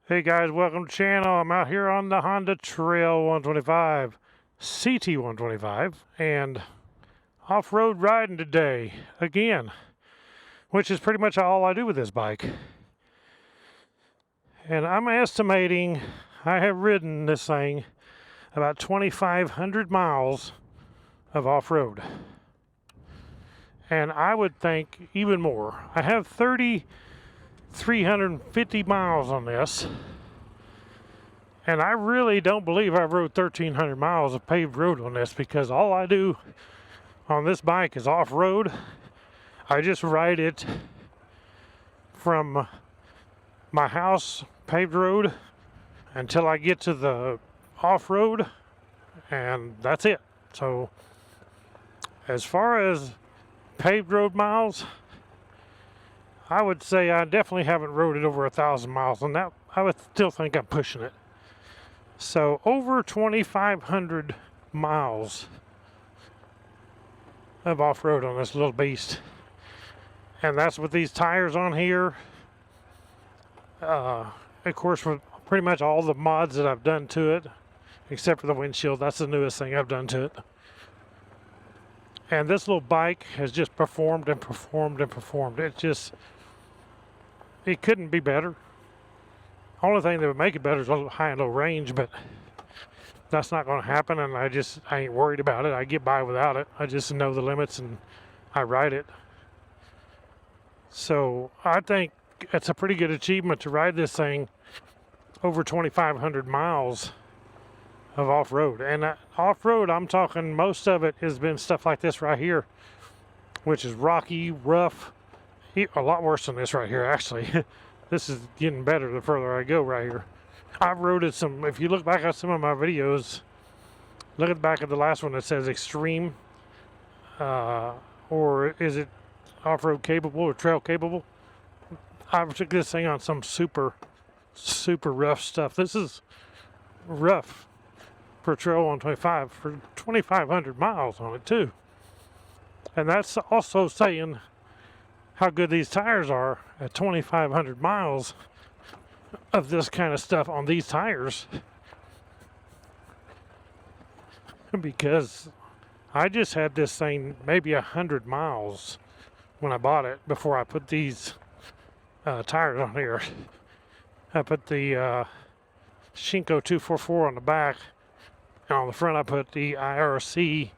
Hey guys, welcome to the channel. I'm out here on the Honda Trail 125, CT125, and off-road riding today again, which is pretty much all I do with this bike. And I'm estimating I have ridden this thing about 2,500 miles of off-road. And I would think even more. I have 350 miles on this. And I really don't believe I've rode 1,300 miles of paved road on this, because all I do on this bike is off-road. I just ride it from my house, paved road, until I get to the off-road, and that's it. So as far as paved road miles, I would say I definitely haven't rode it over 1,000 miles, and that I would still think I'm pushing it. So over 2,500 miles of off-road on this little beast. And that's with these tires on here. Of course, with pretty much all the mods that I've done to it, except for the windshield. That's the newest thing I've done to it. And this little bike has just performed and performed and performed. It couldn't be better. Only thing that would make it better is a little high and low range, but that's not going to happen, and I ain't worried about it. I get by without it. I just know the limits and I ride it. So I think it's a pretty good achievement to ride this thing over 2,500 miles of off-road. And off-road, I'm talking most of it has been stuff like this right here, which is rocky, rough, a lot worse than this right here, actually. This is getting better the further I go right here. I've rode it some, if you look back at some of my videos, look at the back of the last one that says extreme, or is it off-road capable or trail capable? I took this thing on some super rough stuff. This is rough for Trail 125 for 2,500 miles on it too. And that's also saying how good these tires are at 2,500 miles of this kind of stuff on these tires. Because I just had this thing maybe 100 miles when I bought it before I put these tires on here. I put the Shinko 244 on the back, and on the front I put the IRC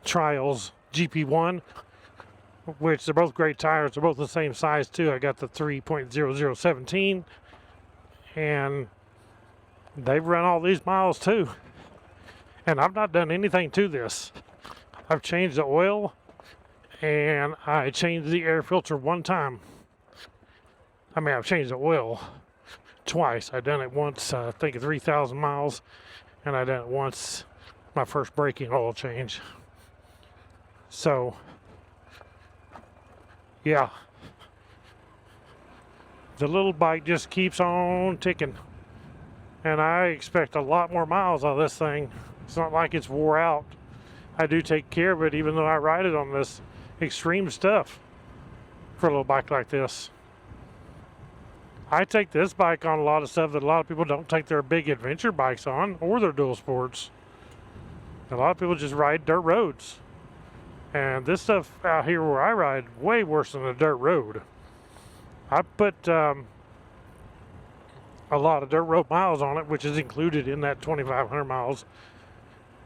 Trials GP1, which they're both great tires. They're both the same size too. I got the 3.0017, and they've run all these miles too. And I've not done anything to this. I've changed the oil, and I changed the air filter one time. I mean, I've changed the oil twice. I've done it once, I think 3,000 miles, and I done it once, my first braking oil change. So yeah, the little bike just keeps on ticking, and I expect a lot more miles out of this thing. It's not like it's wore out. I do take care of it, even though I ride it on this extreme stuff for a little bike like this. I take this bike on a lot of stuff that a lot of people don't take their big adventure bikes on, or their dual sports. A lot of people just ride dirt roads. And this stuff out here where I ride, way worse than a dirt road. I put a lot of dirt road miles on it, which is included in that 2,500 miles.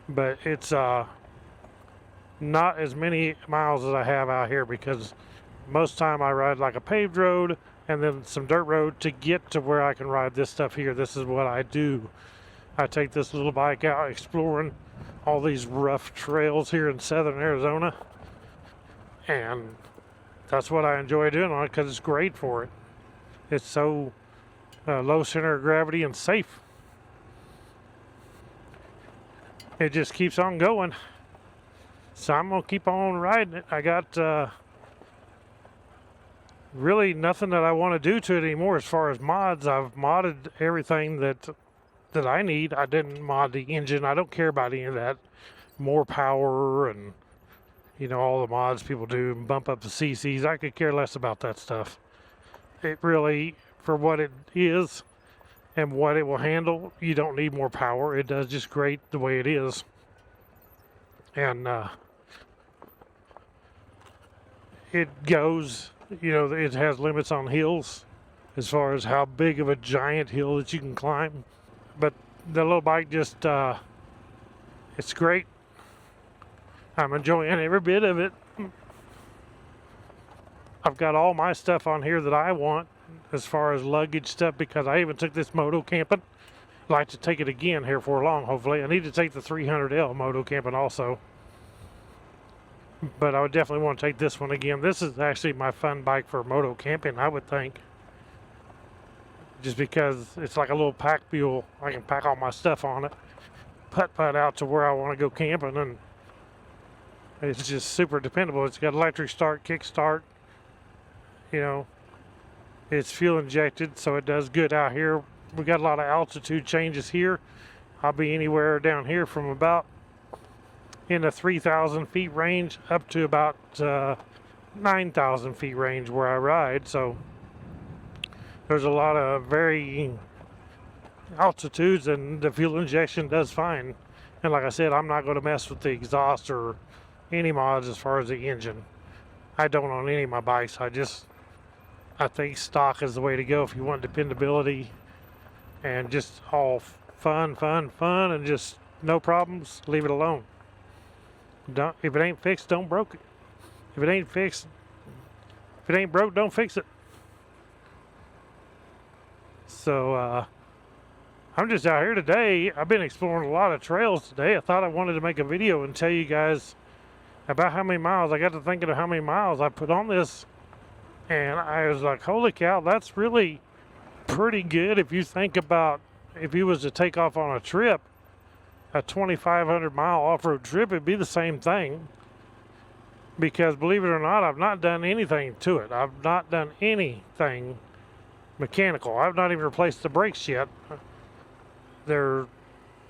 But it's not as many miles as I have out here, because most time I ride like a paved road and then some dirt road to get to where I can ride this stuff here. This is what I do. I take this little bike out exploring all these rough trails here in southern Arizona, and that's what I enjoy doing on it, because it's great for it. It's so low center of gravity and safe. It just keeps on going, so I'm gonna keep on riding it. I got really nothing that I want to do to it anymore as far as mods. I've modded everything that I need. I didn't mod the engine. I don't care about any of that. More power and, you know, all the mods people do, and bump up the CCs. I could care less about that stuff. It really, for what it is, and what it will handle, you don't need more power. It does just great the way it is. And it goes, you know, it has limits on hills as far as how big of a giant hill that you can climb. But the little bike just, it's great. I'm enjoying every bit of it. I've got all my stuff on here that I want as far as luggage stuff, because I even took this moto camping. I'd like to take it again here for long, hopefully. I need to take the 300L moto camping also. But I would definitely want to take this one again. This is actually my fun bike for moto camping, I would think. Just because it's like a little pack mule. I can pack all my stuff on it. Putt out to where I want to go camping, and it's just super dependable. It's got electric start, kick start. You know, it's fuel injected, so it does good out here. We got a lot of altitude changes here. I'll be anywhere down here from about in the 3,000 feet range up to about 9,000 feet range where I ride. So there's a lot of varying altitudes, and the fuel injection does fine. And like I said, I'm not going to mess with the exhaust or any mods as far as the engine. I don't on any of my bikes. I think stock is the way to go if you want dependability and just all fun, and just no problems, leave it alone. If it ain't fixed, don't broke it. If it ain't broke, don't fix it. So I'm just out here today. I've been exploring a lot of trails today. I thought I wanted to make a video and tell you guys about how many miles. I got to thinking of how many miles I put on this, and I was like, holy cow, that's really pretty good. If you think about if you was to take off on a trip, a 2,500 mile off-road trip, it'd be the same thing. Because believe it or not, I've not done anything to it. I've not done anything mechanical. I've not even replaced the brakes yet. The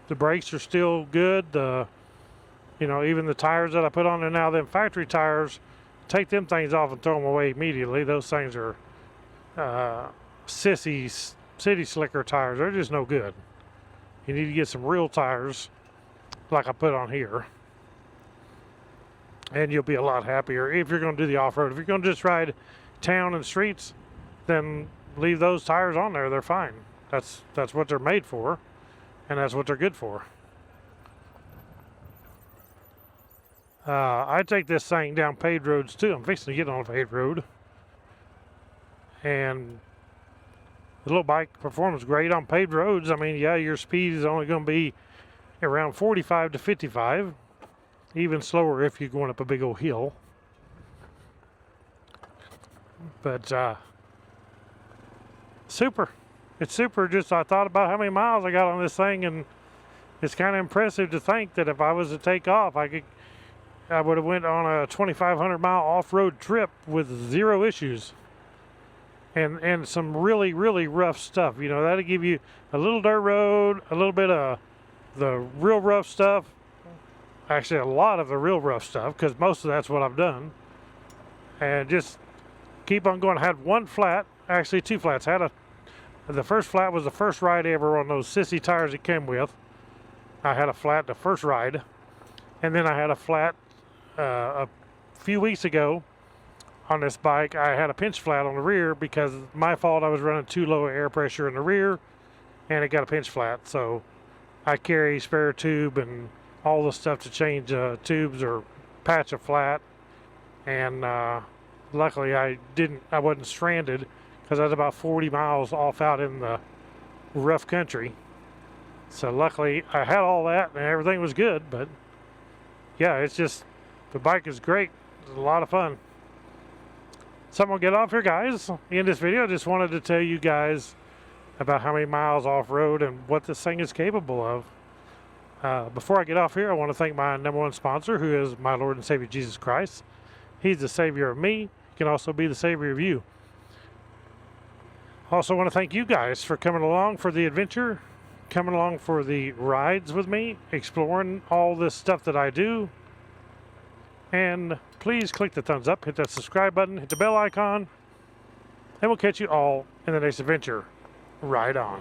brakes are still good. You know, even the tires that I put on there now, them factory tires, take them things off and throw them away immediately. Those things are city slicker tires. They're just no good. You need to get some real tires like I put on here, and you'll be a lot happier if you're going to do the off-road. If you're going to just ride town and streets, then leave those tires on there. They're fine. That's what they're made for, and that's what they're good for. I take this thing down paved roads too. I'm fixing to get on a paved road, and the little bike performs great on paved roads. I mean, yeah, your speed is only going to be around 45 to 55, even slower if you're going up a big old hill. But super. It's super. Just I thought about how many miles I got on this thing, and it's kind of impressive to think that if I was to take off, I would have went on a 2,500 mile off-road trip with zero issues. And some really, really rough stuff. You know, that'll give you a little dirt road, a little bit of the real rough stuff. Actually, a lot of the real rough stuff, because most of that's what I've done. And just keep on going. I had one flat, actually two flats. The first flat was the first ride ever on those sissy tires it came with. I had a flat the first ride. And then I had a flat a few weeks ago. On this bike, I had a pinch flat on the rear because my fault. I was running too low air pressure in the rear, and it got a pinch flat. So I carry spare tube and all the stuff to change tubes or patch a flat. And luckily, I wasn't stranded because I was about 40 miles off out in the rough country. So luckily, I had all that and everything was good. But yeah, it's just the bike is great. It's a lot of fun. So I'm going to get off here, guys. In this video, I just wanted to tell you guys about how many miles off-road and what this thing is capable of. Before I get off here, I want to thank my #1 sponsor, who is my Lord and Savior, Jesus Christ. He's the Savior of me. He can also be the Savior of you. Also want to thank you guys for coming along for the adventure, coming along for the rides with me, exploring all this stuff that I do. And please click the thumbs up, hit that subscribe button, hit the bell icon, and we'll catch you all in the next adventure. Ride on.